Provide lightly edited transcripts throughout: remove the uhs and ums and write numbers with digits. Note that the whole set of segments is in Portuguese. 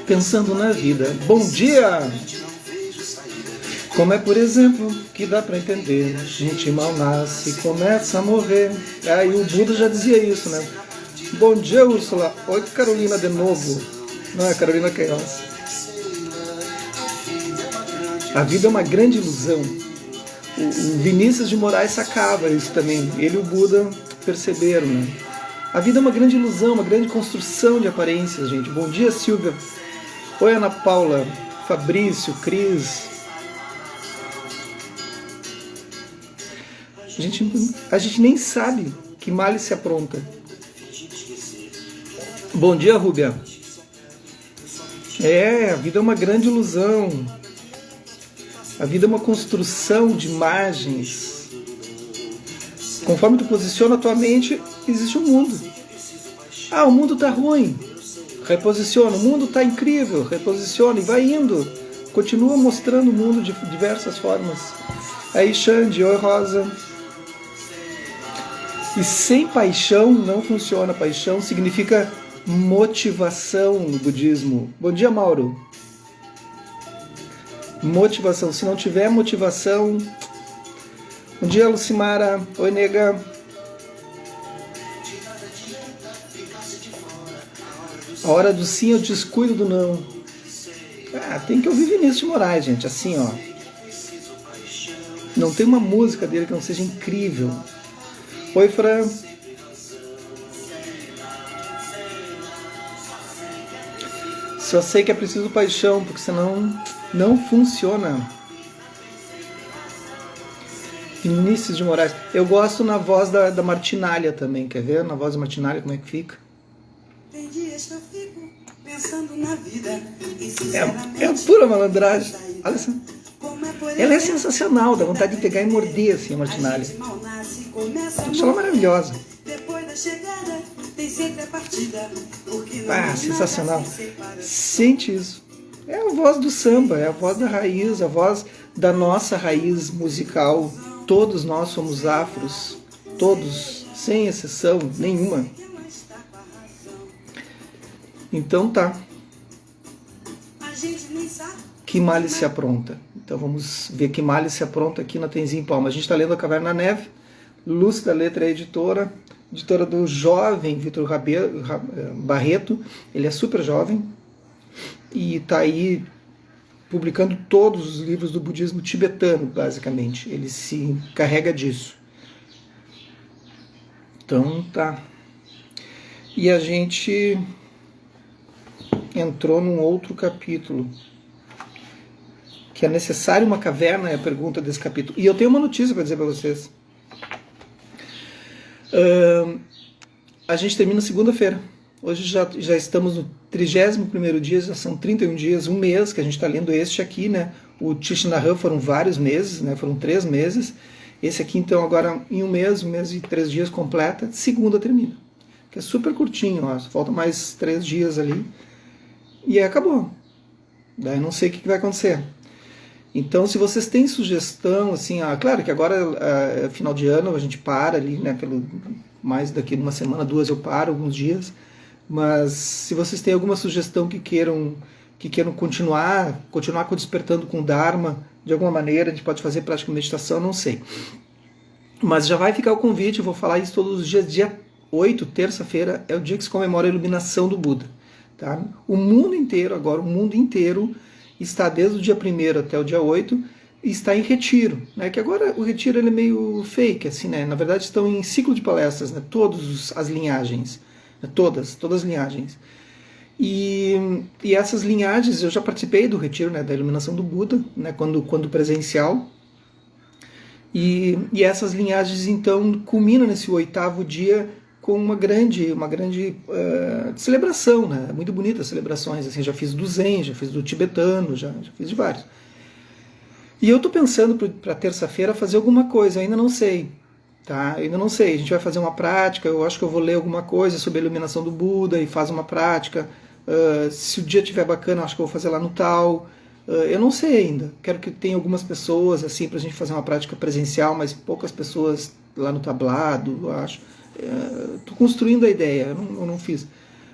pensando na vida. Bom dia! Como é, por exemplo, que dá para entender, gente mal nasce e começa a morrer. Aí o Buda já dizia isso, né? Bom dia, Úrsula. Oi, Carolina de novo. Não, é Carolina Queiroz. A vida é uma grande ilusão. O Vinícius de Moraes sacava isso também. Ele e o Buda perceberam, né? A vida é uma grande ilusão, uma grande construção de aparências, gente. Bom dia, Silvia. Oi, Ana Paula, Fabrício, Cris. A gente nem sabe que male se apronta. Bom dia, Rúbia. A vida é uma grande ilusão. A vida é uma construção de imagens. Conforme tu posiciona a tua mente, existe um mundo. Ah, o mundo tá ruim. Reposiciona. O mundo tá incrível. Reposiciona e vai indo. Continua mostrando o mundo de diversas formas. Aí, Xande, oi, Rosa. E sem paixão não funciona. Paixão significa motivação no budismo. Bom dia, Mauro. Motivação. Se não tiver motivação... Bom dia, Lucimara. Oi, nega. A hora do sim eu descuido do não. Tem que ouvir Vinícius de Moraes, gente. Assim, ó. Não tem uma música dele que não seja incrível. Oi, Fran. Só sei que é preciso paixão, porque senão não funciona. Vinícius de Moraes. Eu gosto na voz da Martinalha também. Quer ver? Na voz da Martinalha como é que fica? Tem dias que eu fico pensando na vida. É pura malandragem. Olha só. Ela é sensacional, dá vontade de pegar e morder assim a Martinalha. Acho ela maravilhosa. Sensacional. Sente isso. É a voz do samba, é a voz da raiz, a voz da nossa raiz musical. Todos nós somos afros, todos, sem exceção nenhuma. Então tá. Que male se apronta. Então vamos ver que male se apronta aqui na Tenzin Palma. A gente está lendo A Caverna na Neve. Lúcida Letra é editora do jovem Vitor Barreto. Ele é super jovem e está aí publicando todos os livros do budismo tibetano, basicamente. Ele se carrega disso. Então tá. E a gente entrou num outro capítulo, que é necessário uma caverna, é a pergunta desse capítulo. E eu tenho uma notícia para dizer para vocês. A gente termina segunda-feira. Hoje já estamos no 31º dia, já são 31 dias, um mês que a gente está lendo este aqui, né? O Tishnahan foram vários meses, né? Foram 3 meses. Esse aqui, então, agora em um mês e 3 dias completa, segunda termina. Que é super curtinho, ó, faltam mais 3 dias ali. E aí acabou. Daí não sei o que vai acontecer. Então, se vocês têm sugestão, assim, claro que agora é final de ano, a gente para ali, né, mais daqui de uma semana, 2 eu paro, alguns dias, mas se vocês têm alguma sugestão que queiram continuar despertando com o Dharma, de alguma maneira, a gente pode fazer prática de meditação, não sei. Mas já vai ficar o convite, eu vou falar isso todos os dias. Dia 8, terça-feira, é o dia que se comemora a iluminação do Buda. Tá? O mundo inteiro está desde o dia 1º até o dia 8, está em retiro, né? Que agora o retiro ele é meio fake, assim, né? Na verdade estão em ciclo de palestras, né? Todas as linhagens, né? Todas as linhagens. E essas linhagens, eu já participei do retiro, né? Da iluminação do Buda, né? Quando presencial. E essas linhagens, então, culminam nesse 8º dia com uma grande celebração, né? Muito bonita as celebrações, assim, já fiz do Zen, já fiz do tibetano, já fiz de vários. E eu estou pensando para terça-feira fazer alguma coisa, ainda não sei, tá? Ainda não sei, a gente vai fazer uma prática, eu acho que eu vou ler alguma coisa sobre a iluminação do Buda e faz uma prática, se o dia estiver bacana, acho que eu vou fazer lá no tal, eu não sei ainda, quero que tenha algumas pessoas, assim, para a gente fazer uma prática presencial, mas poucas pessoas lá no tablado, eu acho. Estou construindo a ideia, eu não fiz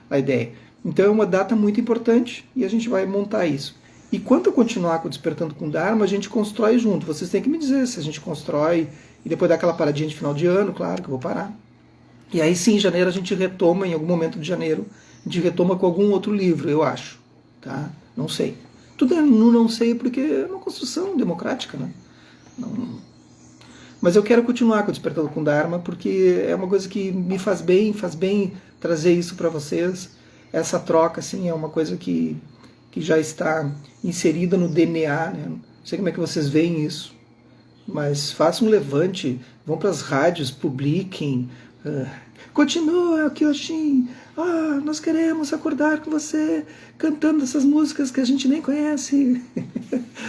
a ideia. Então é uma data muito importante e a gente vai montar isso. E quanto a continuar com o Despertando com o Dharma, a gente constrói junto. Vocês têm que me dizer se a gente constrói e depois dá aquela paradinha de final de ano, claro que eu vou parar. E aí sim, em janeiro a gente retoma, em algum momento de janeiro, a gente retoma com algum outro livro, eu acho. Tá? Não sei. Tudo é no não sei porque é uma construção democrática, né? Não... Mas eu quero continuar com o Despertando com o Dharma porque é uma coisa que me faz bem trazer isso para vocês. Essa troca assim, é uma coisa que já está inserida no DNA. Né? Não sei como é que vocês veem isso, mas façam um levante, vão para as rádios, publiquem. Continua, Kyoshin. Nós queremos acordar com você cantando essas músicas que a gente nem conhece.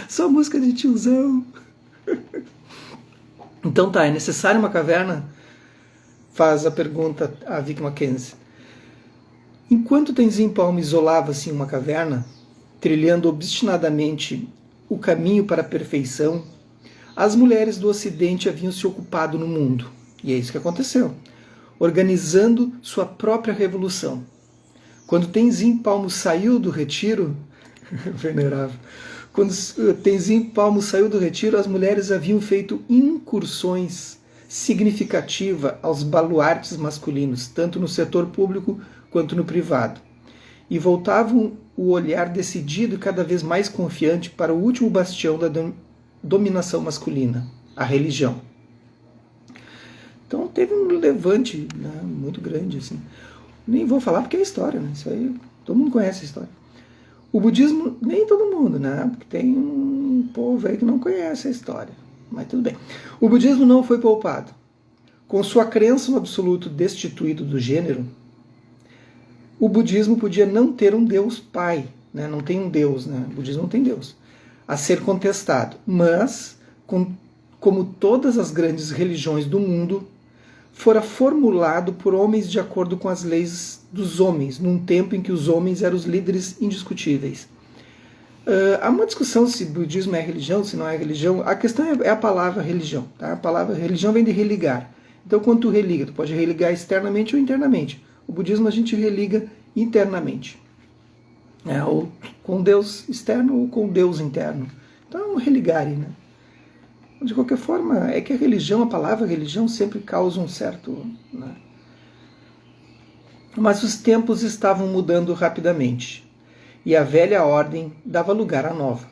Só música de tiozão. Então tá, é necessário uma caverna? Faz a pergunta a Vic Mackenzie. Enquanto Tenzin Palmo isolava-se em uma caverna, trilhando obstinadamente o caminho para a perfeição, as mulheres do Ocidente haviam se ocupado no mundo. E é isso que aconteceu. Organizando sua própria revolução. Quando Tenzin Palmo saiu do retiro, venerável, quando Tenzin Palmo saiu do retiro, as mulheres haviam feito incursões significativas aos baluartes masculinos, tanto no setor público quanto no privado, e voltavam o olhar decidido e cada vez mais confiante para o último bastião da dominação masculina, a religião. Então teve um levante, né, muito grande. Assim. Nem vou falar porque é história, né? Isso aí, todo mundo conhece a história. O budismo, nem todo mundo, né? Porque tem um povo aí que não conhece a história. Mas tudo bem. O budismo não foi poupado. Com sua crença no absoluto destituído do gênero, o budismo podia não ter um Deus pai, né? Não tem um Deus, né? O budismo não tem Deus a ser contestado. Mas, como todas as grandes religiões do mundo, fora formulado por homens de acordo com as leis dos homens, num tempo em que os homens eram os líderes indiscutíveis. Há uma discussão se budismo é religião, se não é religião. A questão é a palavra religião. Tá? A palavra religião vem de religar. Então, quando tu religa, tu pode religar externamente ou internamente. O budismo a gente religa internamente. Ou com Deus externo ou com Deus interno. Então, é um religare, né? De qualquer forma, é que a palavra religião sempre causa um certo... Né? Mas os tempos estavam mudando rapidamente, e a velha ordem dava lugar à nova.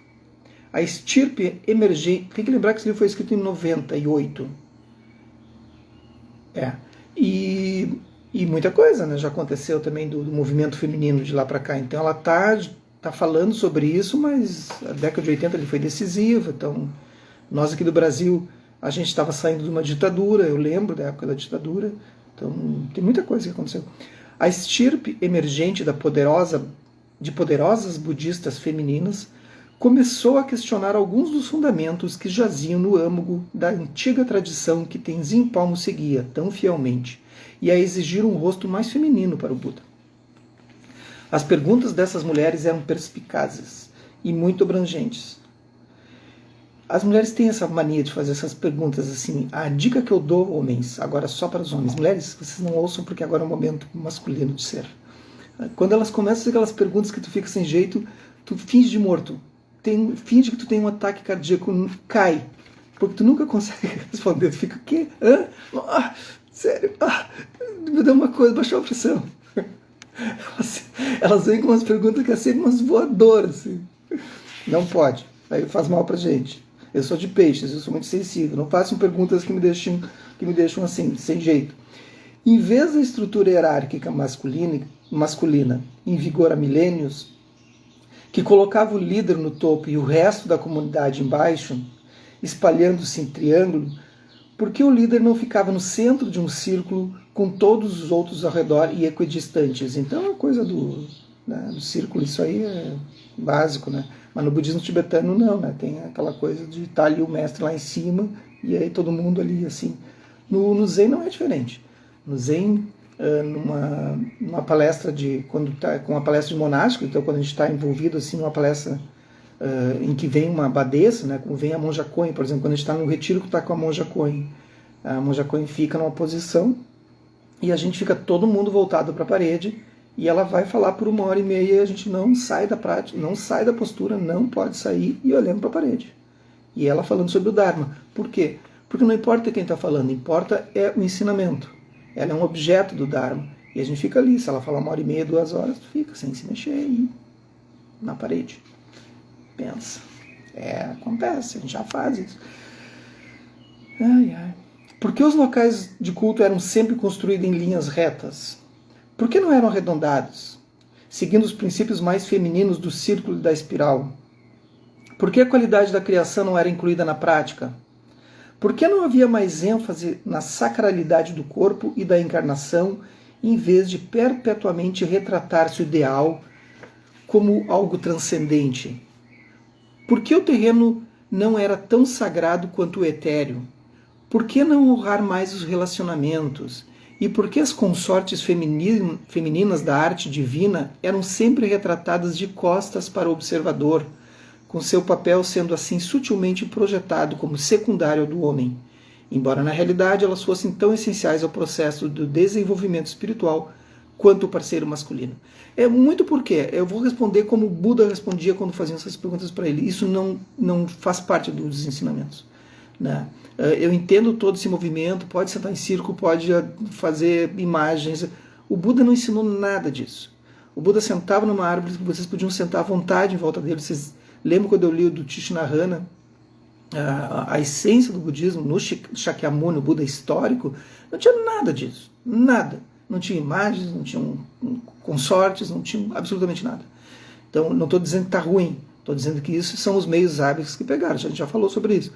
A estirpe emergente... Tem que lembrar que esse livro foi escrito em 98. E muita coisa, né, já aconteceu também do movimento feminino de lá para cá. Então ela tá falando sobre isso, mas a década de 80 ele foi decisiva, então... Nós aqui do Brasil, a gente estava saindo de uma ditadura, eu lembro da época da ditadura, então tem muita coisa que aconteceu. A estirpe emergente de poderosas budistas femininas começou a questionar alguns dos fundamentos que jaziam no âmago da antiga tradição que Tenzin Palmo seguia tão fielmente, e a exigir um rosto mais feminino para o Buda. As perguntas dessas mulheres eram perspicazes e muito abrangentes. As mulheres têm essa mania de fazer essas perguntas assim. A dica que eu dou, homens, agora só para os homens. Mulheres, vocês não ouçam porque agora é um momento masculino de ser. Quando elas começam a fazer aquelas perguntas que tu fica sem jeito, tu finge de morto. Finge que tu tem um ataque cardíaco, cai. Porque tu nunca consegue responder. Tu fica, o quê? Sério? Me dá uma coisa, baixou a pressão. Elas vêm com umas perguntas que é sempre umas voadoras. Assim. Não pode. Aí faz mal pra gente. Eu sou de peixes, eu sou muito sensível. Não façam perguntas que me deixam assim, sem jeito. Em vez da estrutura hierárquica masculina em vigor há milênios, que colocava o líder no topo e o resto da comunidade embaixo, espalhando-se em triângulo, por que o líder não ficava no centro de um círculo com todos os outros ao redor e equidistantes? Então é uma coisa do círculo, isso aí é básico, né? Mas no budismo tibetano não, né? Tem aquela coisa de estar ali o mestre lá em cima e aí todo mundo ali assim. No Zen não é diferente. No Zen, numa palestra com uma palestra de monástico, então quando a gente está envolvido assim numa palestra em que vem uma abadesa, né? Como vem a monja Koen, por exemplo, quando a gente está no retiro que está com a monja Koen fica numa posição e a gente fica todo mundo voltado para a parede E ela vai falar por 1h30 e a gente não sai da prática, não sai da postura, não pode sair e olhando para a parede. E ela falando sobre o Dharma. Por quê? Porque não importa quem está falando, importa é o ensinamento. Ela é um objeto do Dharma. E a gente fica ali, se ela falar 1h30, 2 horas, tu fica sem se mexer aí na parede. Pensa. Acontece, a gente já faz isso. Ai, ai. Por que os locais de culto eram sempre construídos em linhas retas? Por que não eram arredondados, seguindo os princípios mais femininos do círculo e da espiral? Por que a qualidade da criação não era incluída na prática? Por que não havia mais ênfase na sacralidade do corpo e da encarnação, em vez de perpetuamente retratar-se o ideal como algo transcendente? Por que o terreno não era tão sagrado quanto o etéreo? Por que não honrar mais os relacionamentos? E por que as consortes femininas da arte divina eram sempre retratadas de costas para o observador, com seu papel sendo assim sutilmente projetado como secundário ao do homem, embora na realidade elas fossem tão essenciais ao processo do desenvolvimento espiritual quanto o parceiro masculino? É muito porque eu vou responder como Buda respondia quando faziam essas perguntas para ele. Isso não faz parte dos ensinamentos, né? Eu entendo todo esse movimento, pode sentar em círculo, pode fazer imagens. O Buda não ensinou nada disso. O Buda sentava numa árvore, vocês podiam sentar à vontade em volta dele. Vocês lembram quando eu li o do Tishnarana, a essência do budismo, no Shakyamuni, o Buda histórico, não tinha nada disso. Nada. Não tinha imagens, não tinha consortes, não tinha absolutamente nada. Então, não estou dizendo que está ruim, estou dizendo que isso são os meios hábeis que pegaram. A gente já falou sobre isso.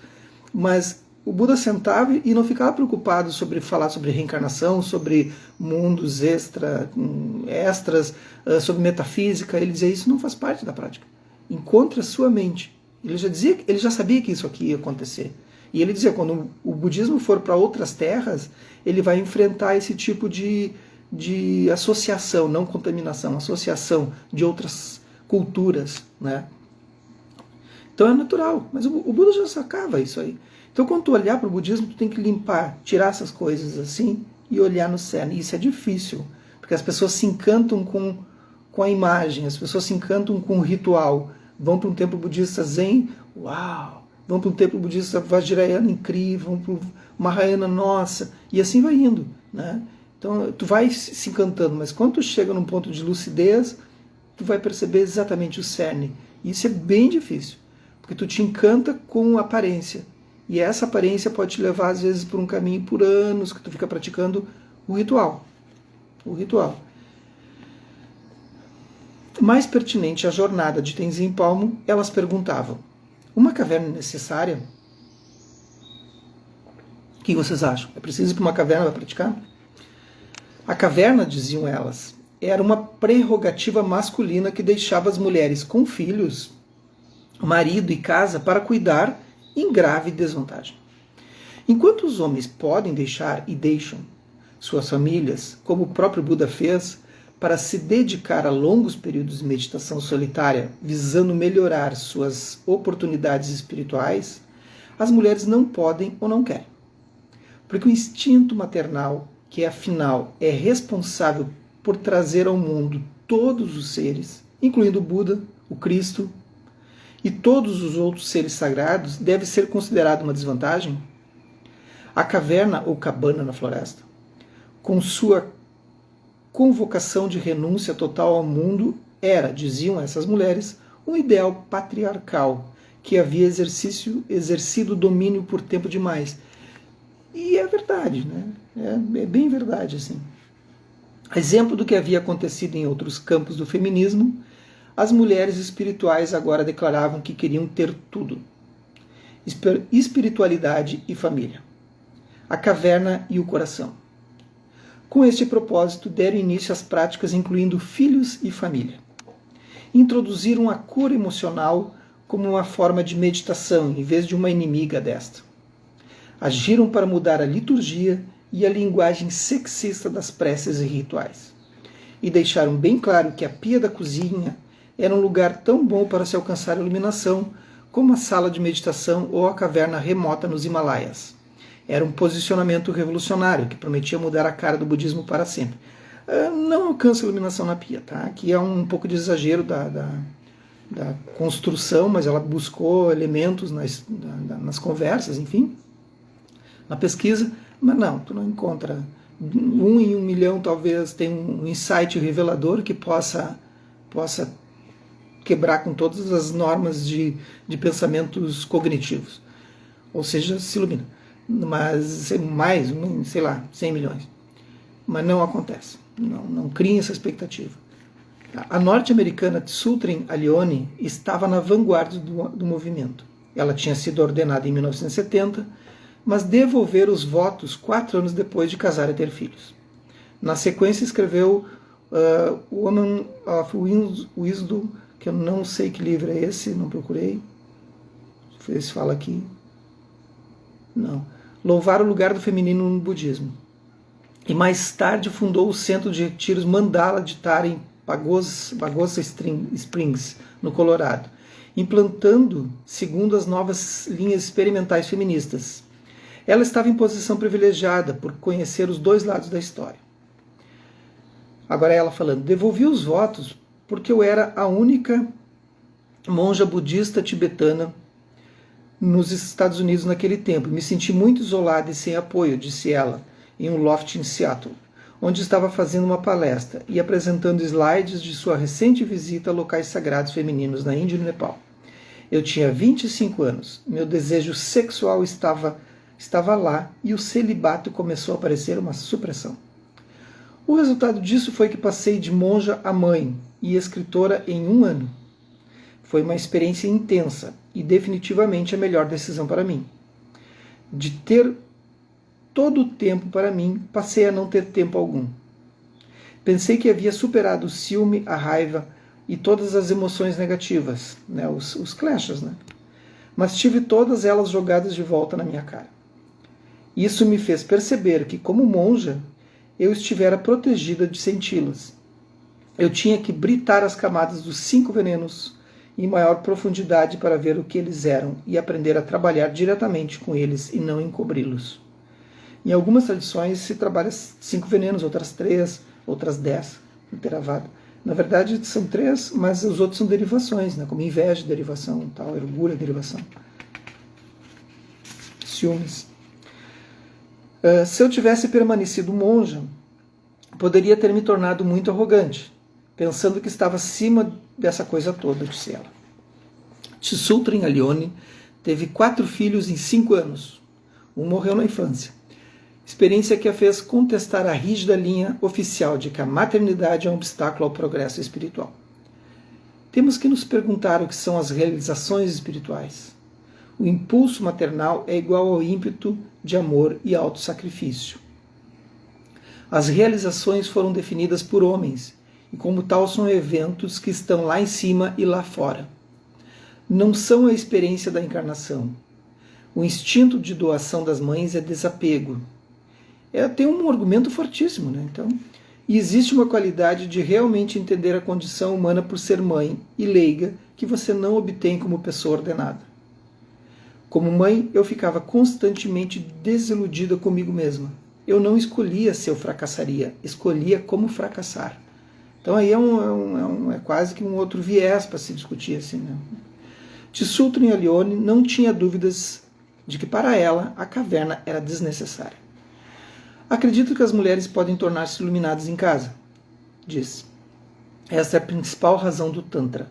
Mas o Buda sentava e não ficava preocupado sobre falar sobre reencarnação, sobre mundos extras, sobre metafísica. Ele dizia, isso não faz parte da prática. Encontre a sua mente. Ele já sabia que isso aqui ia acontecer. E ele dizia, quando o budismo for para outras terras, ele vai enfrentar esse tipo de associação, não contaminação, associação de outras culturas, né? Então é natural, mas o Buda já sacava isso aí. Então quando tu olhar para o budismo, tu tem que limpar, tirar essas coisas assim e olhar no cerne. E isso é difícil, porque as pessoas se encantam com a imagem, as pessoas se encantam com o ritual. Vão para um templo budista zen, uau! Vão para um templo budista Vajrayana incrível, vão para o Mahayana, nossa, e assim vai indo, né? Então tu vai se encantando, mas quando tu chega num ponto de lucidez, tu vai perceber exatamente o cerne. E isso é bem difícil, porque tu te encanta com a aparência. E essa aparência pode te levar, às vezes, por um caminho por anos, que tu fica praticando o ritual. O ritual. Mais pertinente à jornada de Tenzin Palmo, elas perguntavam, uma caverna necessária? O que vocês acham? É preciso ir para uma caverna para praticar? A caverna, diziam elas, era uma prerrogativa masculina que deixava as mulheres com filhos, marido e casa para cuidar em grave desvantagem. Enquanto os homens podem deixar e deixam suas famílias, como o próprio Buda fez, para se dedicar a longos períodos de meditação solitária, visando melhorar suas oportunidades espirituais, as mulheres não podem ou não querem. Porque o instinto maternal, que afinal é responsável por trazer ao mundo todos os seres, incluindo o Buda, o Cristo, e todos os outros seres sagrados, deve ser considerado uma desvantagem? A caverna ou cabana na floresta, com sua convocação de renúncia total ao mundo, era, diziam essas mulheres, um ideal patriarcal que havia exercido domínio por tempo demais. E é verdade, né? É bem verdade, assim. Exemplo do que havia acontecido em outros campos do feminismo, as mulheres espirituais agora declaravam que queriam ter tudo. Espiritualidade e família. A caverna e o coração. Com este propósito, deram início às práticas incluindo filhos e família. Introduziram a cura emocional como uma forma de meditação, em vez de uma inimiga desta. Agiram para mudar a liturgia e a linguagem sexista das preces e rituais. E deixaram bem claro que a pia da cozinha era um lugar tão bom para se alcançar a iluminação como a sala de meditação ou a caverna remota nos Himalaias. Era um posicionamento revolucionário que prometia mudar a cara do budismo para sempre. Não alcança iluminação na pia, tá? Aqui é um pouco de exagero da construção, mas ela buscou elementos nas conversas, enfim, na pesquisa, mas não, tu não encontra. 1 em 1 milhão talvez tem um insight revelador que possa quebrar com todas as normas de pensamentos cognitivos. Ou seja, se ilumina. Mas mais, sei lá, 100 milhões. Mas não acontece. Não criem essa expectativa. A norte-americana Tsultrim Allione estava na vanguarda do movimento. Ela tinha sido ordenada em 1970, mas devolveu os votos 4 anos depois de casar e ter filhos. Na sequência escreveu Woman of Wisdom, que eu não sei que livro é esse, não procurei. Deixa eu ver se fala aqui. Não. Louvar o lugar do feminino no budismo. E mais tarde fundou o centro de retiros Mandala de Tara em Pagosa Springs, no Colorado, implantando segundo as novas linhas experimentais feministas. Ela estava em posição privilegiada por conhecer os 2 lados da história. Agora ela falando, devolvi os votos porque eu era a única monja budista tibetana nos Estados Unidos naquele tempo. Me senti muito isolada e sem apoio, disse ela, em um loft em Seattle, onde estava fazendo uma palestra e apresentando slides de sua recente visita a locais sagrados femininos na Índia e no Nepal. Eu tinha 25 anos, meu desejo sexual estava lá e o celibato começou a parecer uma supressão. O resultado disso foi que passei de monja a mãe e escritora em 1 ano. Foi uma experiência intensa e definitivamente a melhor decisão para mim. De ter todo o tempo para mim, passei a não ter tempo algum. Pensei que havia superado o ciúme, a raiva e todas as emoções negativas, né, os clashes, né? Mas tive todas elas jogadas de volta na minha cara. Isso me fez perceber que, como monja, eu estivera protegida de senti-las. Eu tinha que britar as camadas dos 5 venenos em maior profundidade para ver o que eles eram e aprender a trabalhar diretamente com eles e não encobri-los. Em algumas tradições se trabalha 5 venenos, outras 3, outras 10 no Theravada. Na verdade são 3, mas os outros são derivações, né? Como inveja, derivação, tal, orgulho, derivação. Ciúmes. Se eu tivesse permanecido monja, poderia ter me tornado muito arrogante, pensando que estava acima dessa coisa toda, disse ela. Tsultrim Allione teve 4 filhos em 5 anos. Um morreu na infância. Experiência que a fez contestar a rígida linha oficial de que a maternidade é um obstáculo ao progresso espiritual. Temos que nos perguntar o que são as realizações espirituais. O impulso maternal é igual ao ímpeto de amor e autossacrifício. As realizações foram definidas por homens, e como tal são eventos que estão lá em cima e lá fora. Não são a experiência da encarnação. O instinto de doação das mães é desapego. Tem um argumento fortíssimo, né? Então, e existe uma qualidade de realmente entender a condição humana por ser mãe e leiga que você não obtém como pessoa ordenada. Como mãe, eu ficava constantemente desiludida comigo mesma. Eu não escolhia se eu fracassaria, escolhia como fracassar. Então aí é quase que um outro viés para se discutir assim, né? Tsultrim Allione não tinha dúvidas de que para ela a caverna era desnecessária. Acredito que as mulheres podem tornar-se iluminadas em casa, diz. Essa é a principal razão do Tantra.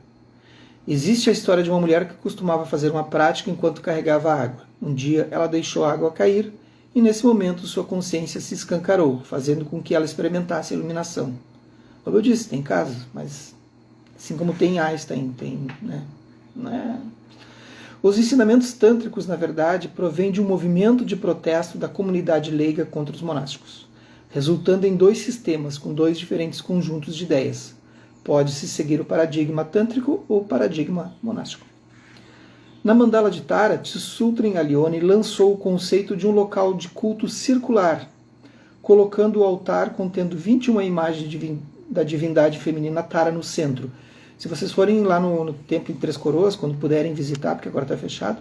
Existe a história de uma mulher que costumava fazer uma prática enquanto carregava água. Um dia ela deixou a água cair e nesse momento sua consciência se escancarou, fazendo com que ela experimentasse a iluminação. Como eu disse, tem casos, mas assim como tem Einstein, tem, né? Os ensinamentos tântricos, na verdade, provêm de um movimento de protesto da comunidade leiga contra os monásticos, resultando em 2 sistemas com 2 diferentes conjuntos de ideias. Pode-se seguir o paradigma tântrico ou o paradigma monástico. Na Mandala de Tara, Tsultrim Allione lançou o conceito de um local de culto circular, colocando o altar contendo 21 imagens da divindade feminina Tara no centro. Se vocês forem lá no Templo em Três Coroas, quando puderem visitar, porque agora está fechado,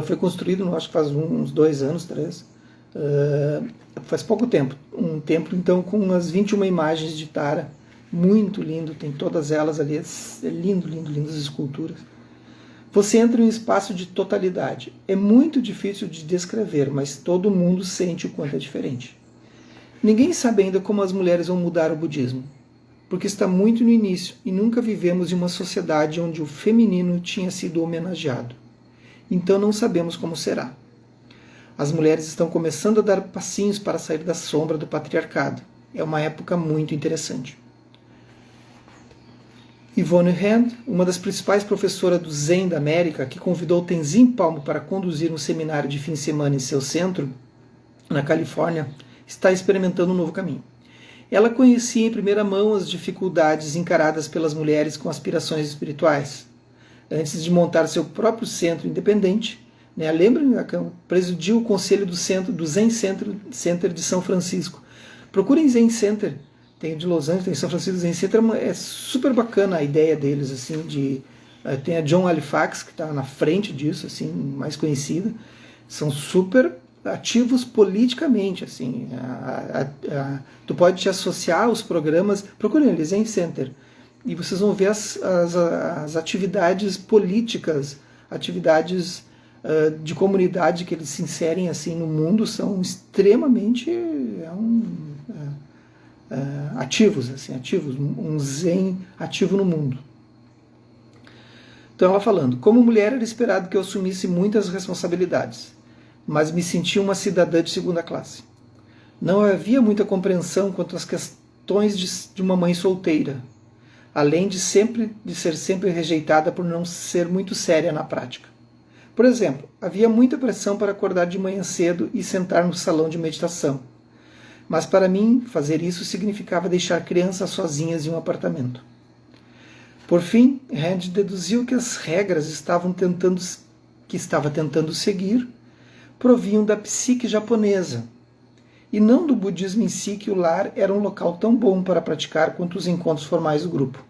foi construído, acho que faz uns 2 anos, 3, faz pouco tempo, um templo então com umas 21 imagens de Tara, muito lindo, tem todas elas ali, é lindo, lindo, lindas esculturas. Você entra em um espaço de totalidade. É muito difícil de descrever, mas todo mundo sente o quanto é diferente. Ninguém sabe ainda como as mulheres vão mudar o budismo, porque está muito no início e nunca vivemos em uma sociedade onde o feminino tinha sido homenageado. Então não sabemos como será. As mulheres estão começando a dar passinhos para sair da sombra do patriarcado. É uma época muito interessante. Yvonne Hand, uma das principais professoras do Zen da América, que convidou Tenzin Palmo para conduzir um seminário de fim de semana em seu centro, na Califórnia, está experimentando um novo caminho. Ela conhecia em primeira mão as dificuldades encaradas pelas mulheres com aspirações espirituais. Antes de montar seu próprio centro independente, lembra, presidiu o conselho do Zen Center de São Francisco. Procurem Zen Center. Tem de Los Angeles, tem São Francisco Zen Center, é super bacana a ideia deles, assim, tem a John Halifax, que está na frente disso, assim, mais conhecida, são super ativos politicamente, assim, tu pode te associar aos programas, procurem eles, Zen Center, e vocês vão ver as atividades políticas, atividades de comunidade que eles se inserem, assim, no mundo, são extremamente ativos, um Zen ativo no mundo. Então ela falando, como mulher era esperado que eu assumisse muitas responsabilidades, mas me sentia uma cidadã de segunda classe. Não havia muita compreensão quanto às questões de uma mãe solteira, além de ser sempre rejeitada por não ser muito séria na prática. Por exemplo, havia muita pressão para acordar de manhã cedo e sentar no salão de meditação. Mas para mim, fazer isso significava deixar crianças sozinhas em um apartamento. Por fim, Rand deduziu que as regras que estava tentando seguir provinham da psique japonesa, e não do budismo em si, que o lar era um local tão bom para praticar quanto os encontros formais do grupo.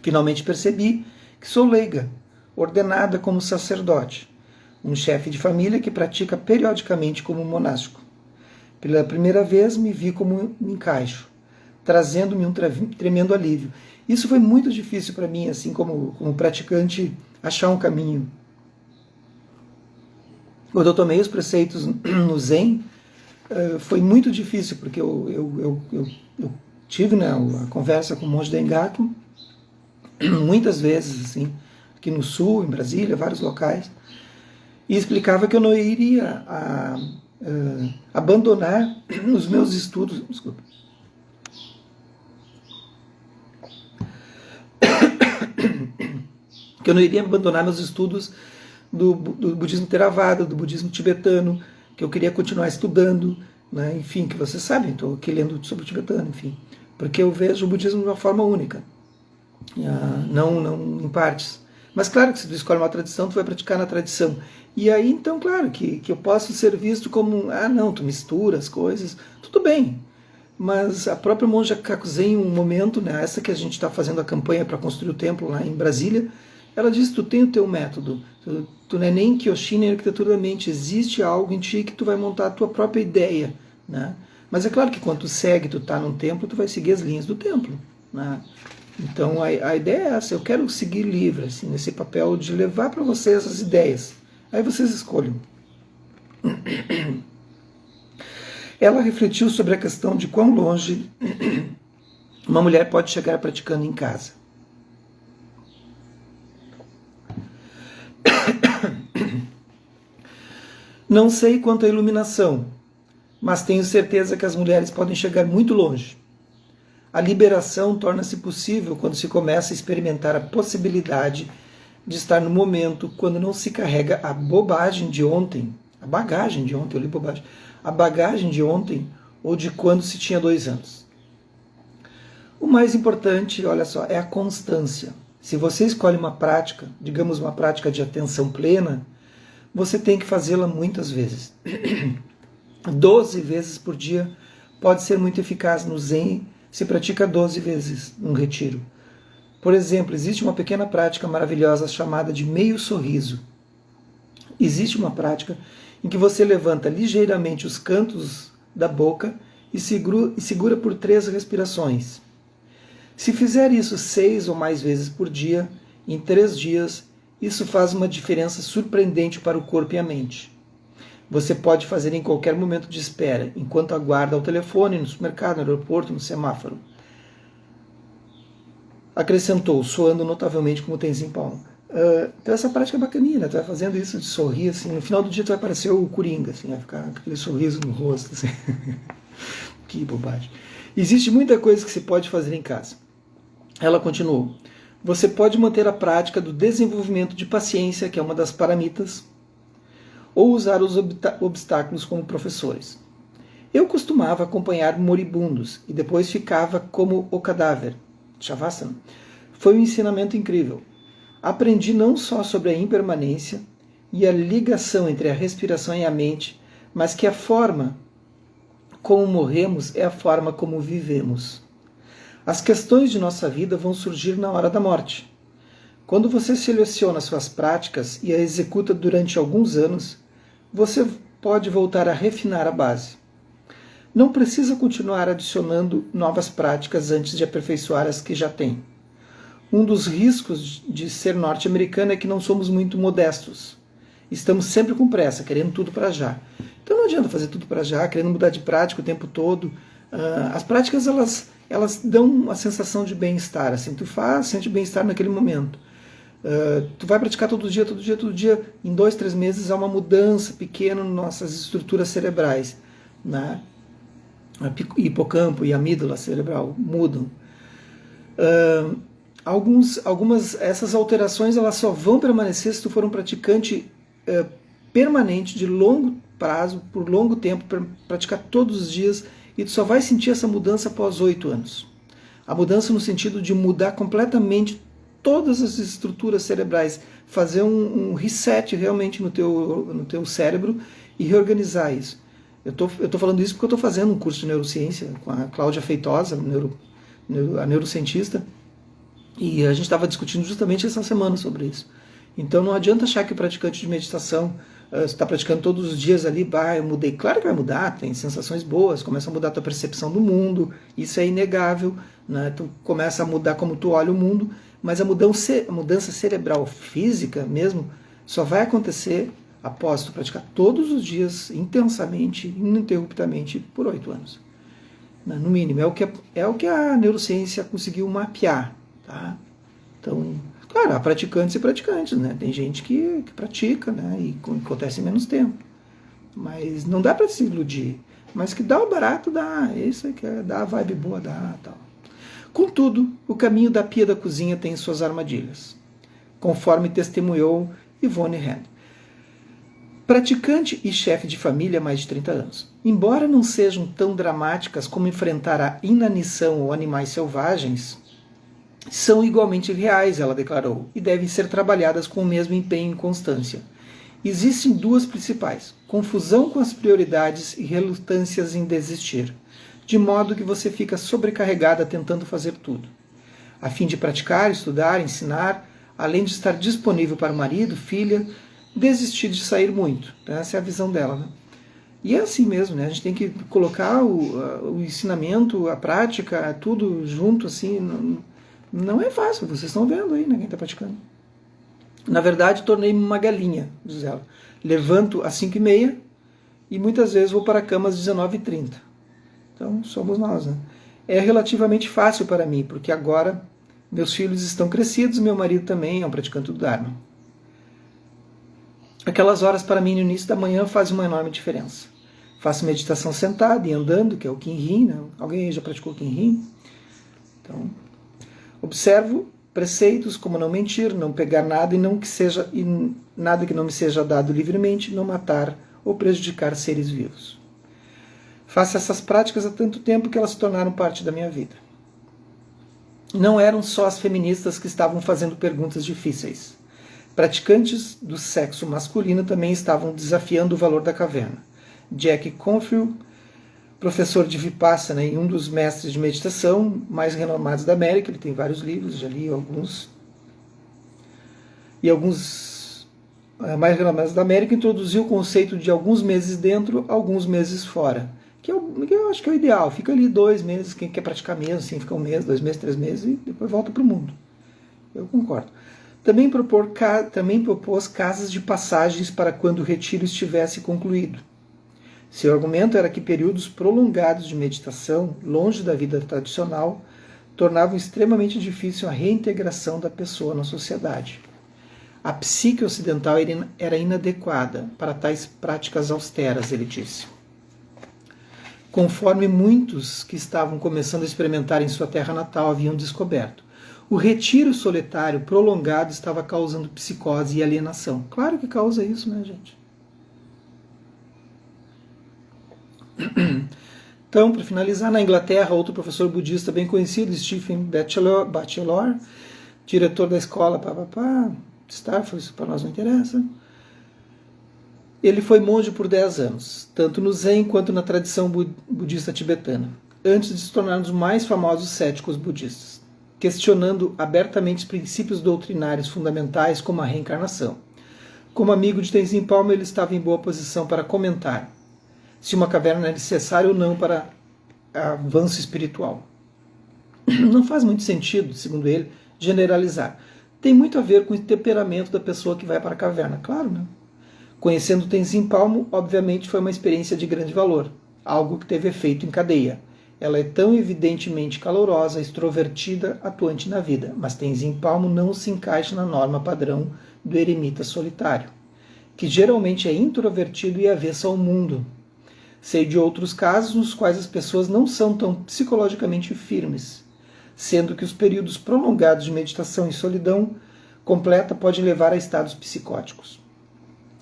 Finalmente percebi que sou leiga, ordenada como sacerdote, um chefe de família que pratica periodicamente como monástico. Pela primeira vez me vi como me encaixo, trazendo-me um tremendo alívio. Isso foi muito difícil para mim, assim como praticante, achar um caminho. Quando eu tomei os preceitos no Zen, foi muito difícil, porque eu tive a conversa com o monge Dengaku, muitas vezes, assim, aqui no sul, em Brasília, vários locais, e explicava que eu não iria abandonar os meus estudos. Desculpa. Que eu não iria abandonar meus estudos do budismo Theravada, do budismo tibetano, que eu queria continuar estudando, né? Enfim, que vocês sabem, estou aqui lendo sobre o tibetano, enfim, porque eu vejo o budismo de uma forma única, não em partes. Mas claro que se tu escolhe uma tradição, tu vai praticar na tradição. E aí, então, claro, que eu posso ser visto como, não, tu mistura as coisas, tudo bem. Mas a própria monja Kakuzen, em um momento, né, essa que a gente está fazendo a campanha para construir o templo lá em Brasília, ela diz, tu tem o teu método, tu não é nem Kyoshin, nem arquitetura da mente, existe algo em ti que tu vai montar a tua própria ideia, né? Mas é claro que quando tu segue, tu está num templo, tu vai seguir as linhas do templo, né? Então a ideia é essa, eu quero seguir livre, assim, nesse papel de levar para vocês as ideias. Aí vocês escolhem. Ela refletiu sobre a questão de quão longe uma mulher pode chegar praticando em casa. Não sei quanto à iluminação, mas tenho certeza que as mulheres podem chegar muito longe. A liberação torna-se possível quando se começa a experimentar a possibilidade de estar no momento, quando não se carrega a bobagem de ontem, a bagagem de ontem, eu li bobagem, a bagagem de ontem ou de quando se tinha 2 anos. O mais importante, olha só, é a constância. Se você escolhe uma prática, digamos uma prática de atenção plena, você tem que fazê-la muitas vezes. 12 vezes por dia pode ser muito eficaz no Zen, se pratica 12 vezes num retiro. Por exemplo, existe uma pequena prática maravilhosa chamada de meio sorriso. Existe uma prática em que você levanta ligeiramente os cantos da boca e segura por 3 respirações. Se fizer isso 6 ou mais vezes por dia, em 3 dias, isso faz uma diferença surpreendente para o corpo e a mente. Você pode fazer em qualquer momento de espera, enquanto aguarda ao telefone, no supermercado, no aeroporto, no semáforo. Acrescentou, soando notavelmente como tem em Paulo. Então essa prática é bacaninha, né? Tu vai fazendo isso de sorrir, assim, no final do dia tu vai parecer o Coringa, assim, vai ficar com aquele sorriso no rosto, assim. Que bobagem. Existe muita coisa que se pode fazer em casa. Ela continuou. Você pode manter a prática do desenvolvimento de paciência, que é uma das paramitas, ou usar os obstáculos como professores. Eu costumava acompanhar moribundos e depois ficava como o cadáver. Shavasana. Foi um ensinamento incrível. Aprendi não só sobre a impermanência e a ligação entre a respiração e a mente, mas que a forma como morremos é a forma como vivemos. As questões de nossa vida vão surgir na hora da morte. Quando você seleciona suas práticas e a executa durante alguns anos, você pode voltar a refinar a base. Não precisa continuar adicionando novas práticas antes de aperfeiçoar as que já tem. Um dos riscos de ser norte-americano é que não somos muito modestos. Estamos sempre com pressa, querendo tudo para já. Então não adianta fazer tudo para já, querendo mudar de prática o tempo todo. As práticas, elas dão uma sensação de bem-estar. Assim, tu sente bem-estar naquele momento. Tu vai praticar todo dia, em 2, 3 meses há uma mudança pequena nas nossas estruturas cerebrais, né? Hipocampo e amígdala cerebral mudam. Essas alterações elas só vão permanecer se tu for um praticante permanente, de longo prazo, por longo tempo, praticar todos os dias, e tu só vai sentir essa mudança após 8 anos. A mudança no sentido de mudar completamente todas as estruturas cerebrais, fazer um reset realmente no teu cérebro e reorganizar isso. Eu tô falando isso porque eu estou fazendo um curso de neurociência com a Cláudia Feitosa, a neurocientista, e a gente estava discutindo justamente essa semana sobre isso. Então não adianta achar que o praticante de meditação está praticando todos os dias ali, eu mudei. Claro que vai mudar, tem sensações boas, começa a mudar a tua percepção do mundo, isso é inegável, né? Tu começa a mudar como tu olha o mundo, mas a mudança cerebral física mesmo só vai acontecer após tu praticar todos os dias, intensamente, ininterruptamente, por 8 anos. No mínimo, é o que a neurociência conseguiu mapear. Tá? Então, claro, há praticantes e praticantes, né? Tem gente que pratica, né? E acontece em menos tempo. Mas não dá para se iludir. Mas que dá o barato, dá. Isso é que dá a vibe boa, dá, tal. Contudo, o caminho da pia da cozinha tem suas armadilhas, conforme testemunhou Yvonne Hand, praticante e chefe de família há mais de 30 anos. Embora não sejam tão dramáticas como enfrentar a inanição ou animais selvagens, são igualmente reais, ela declarou, e devem ser trabalhadas com o mesmo empenho e constância. Existem 2 principais: confusão com as prioridades e relutâncias em desistir, de modo que você fica sobrecarregada tentando fazer tudo. A fim de praticar, estudar, ensinar, além de estar disponível para o marido, filha, desistir de sair muito. Essa é a visão dela. Né? E é assim mesmo, né? A gente tem que colocar o ensinamento, a prática, tudo junto, assim. Não é fácil, vocês estão vendo aí, né, quem está praticando. Na verdade, tornei-me uma galinha, diz ela. Levanto às 5h30 e muitas vezes vou para a cama às 19h30. Então, somos nós, né? É relativamente fácil para mim, porque agora meus filhos estão crescidos, meu marido também é um praticante do Dharma. Aquelas horas para mim no início da manhã fazem uma enorme diferença. Faço meditação sentada e andando, que é o Kinrin, né? Alguém aí já praticou o Kinrin? Então, observo preceitos como não mentir, não pegar nada nada que não me seja dado livremente, não matar ou prejudicar seres vivos. Faço essas práticas há tanto tempo que elas se tornaram parte da minha vida. Não eram só as feministas que estavam fazendo perguntas difíceis. Praticantes do sexo masculino também estavam desafiando o valor da caverna. Jack Canfield, professor de Vipassana e um dos mestres de meditação mais renomados da América, ele tem vários livros, já li alguns. E alguns mais renomadas da América, introduziu o conceito de alguns meses dentro, alguns meses fora. Que eu acho que é o ideal. Fica ali 2 meses, quem quer praticar mesmo, assim, fica 1 mês, 2 meses, 3 meses e depois volta para o mundo. Eu concordo. Também propôs casas de passagens para quando o retiro estivesse concluído. Seu argumento era que períodos prolongados de meditação, longe da vida tradicional, tornavam extremamente difícil a reintegração da pessoa na sociedade. A psique ocidental era inadequada para tais práticas austeras, ele disse. Conforme muitos que estavam começando a experimentar em sua terra natal haviam descoberto, o retiro solitário prolongado estava causando psicose e alienação. Claro que causa isso, né, gente? Então, para finalizar, na Inglaterra, outro professor budista bem conhecido, Stephen Batchelor, diretor da escola Starford, isso para nós não interessa. Ele foi monge por 10 anos, tanto no Zen quanto na tradição budista tibetana, antes de se tornar um dos mais famosos céticos budistas, questionando abertamente os princípios doutrinários fundamentais como a reencarnação. Como amigo de Tenzin Palmo, ele estava em boa posição para comentar se uma caverna é necessária ou não para avanço espiritual. Não faz muito sentido, segundo ele, generalizar. Tem muito a ver com o temperamento da pessoa que vai para a caverna, claro, né? Conhecendo Tenzin Palmo, obviamente foi uma experiência de grande valor, algo que teve efeito em cadeia. Ela é tão evidentemente calorosa, extrovertida, atuante na vida, mas Tenzin Palmo não se encaixa na norma padrão do eremita solitário, que geralmente é introvertido e avesso ao mundo. Sei de outros casos nos quais as pessoas não são tão psicologicamente firmes, sendo que os períodos prolongados de meditação e solidão completa podem levar a estados psicóticos.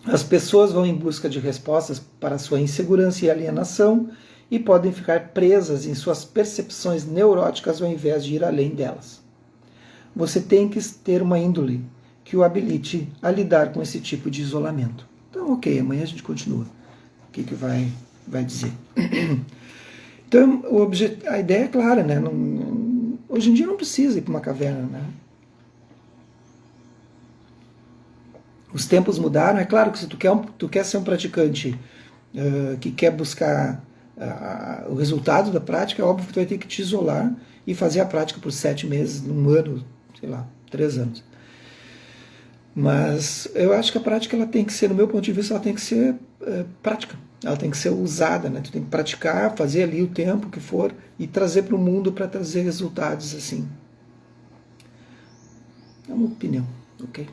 As pessoas vão em busca de respostas para sua insegurança e alienação e podem ficar presas em suas percepções neuróticas ao invés de ir além delas. Você tem que ter uma índole que o habilite a lidar com esse tipo de isolamento. Então, ok, amanhã a gente continua. O que vai dizer? Então, a ideia é clara, né? Hoje em dia não precisa ir para uma caverna, né? Os tempos mudaram. É claro que se tu quer ser um praticante que quer buscar o resultado da prática, é óbvio que tu vai ter que te isolar e fazer a prática por 7 meses, 1 ano, sei lá, 3 anos. Mas eu acho que a prática, ela tem que ser, no meu ponto de vista, ela tem que ser prática. Ela tem que ser usada, né? Tu tem que praticar, fazer ali o tempo que for e trazer para o mundo para trazer resultados assim. É uma opinião, ok?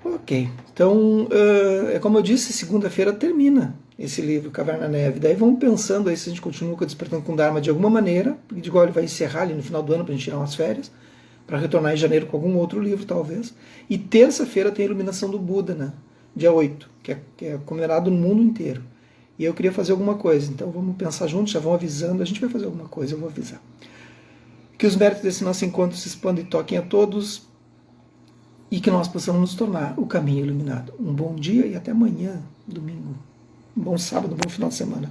Ok, então, é como eu disse, segunda-feira termina esse livro, Caverna Neve. Daí vamos pensando aí se a gente continua com Despertando com Dharma de alguma maneira, porque igual ele vai encerrar ali no final do ano para a gente tirar umas férias, para retornar em janeiro com algum outro livro, talvez. E terça-feira tem a iluminação do Buda, né? Dia 8, que é comemorado no mundo inteiro. E eu queria fazer alguma coisa, então vamos pensar juntos, já vão avisando, a gente vai fazer alguma coisa, eu vou avisar. Que os méritos desse nosso encontro se expandam e toquem a todos, e que nós possamos nos tornar o caminho iluminado. Um bom dia e até amanhã, domingo. Um bom sábado, um bom final de semana.